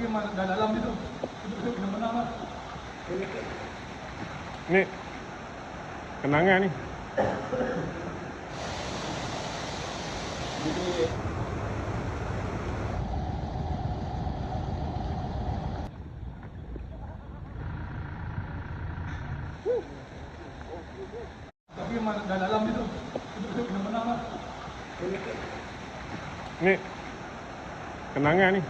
Tapi dah dalam itu. Itu kena menang lah. Ni kenangan ni. Tapi dah dalam itu. Itu kena menang lah. Ni kenangan ni.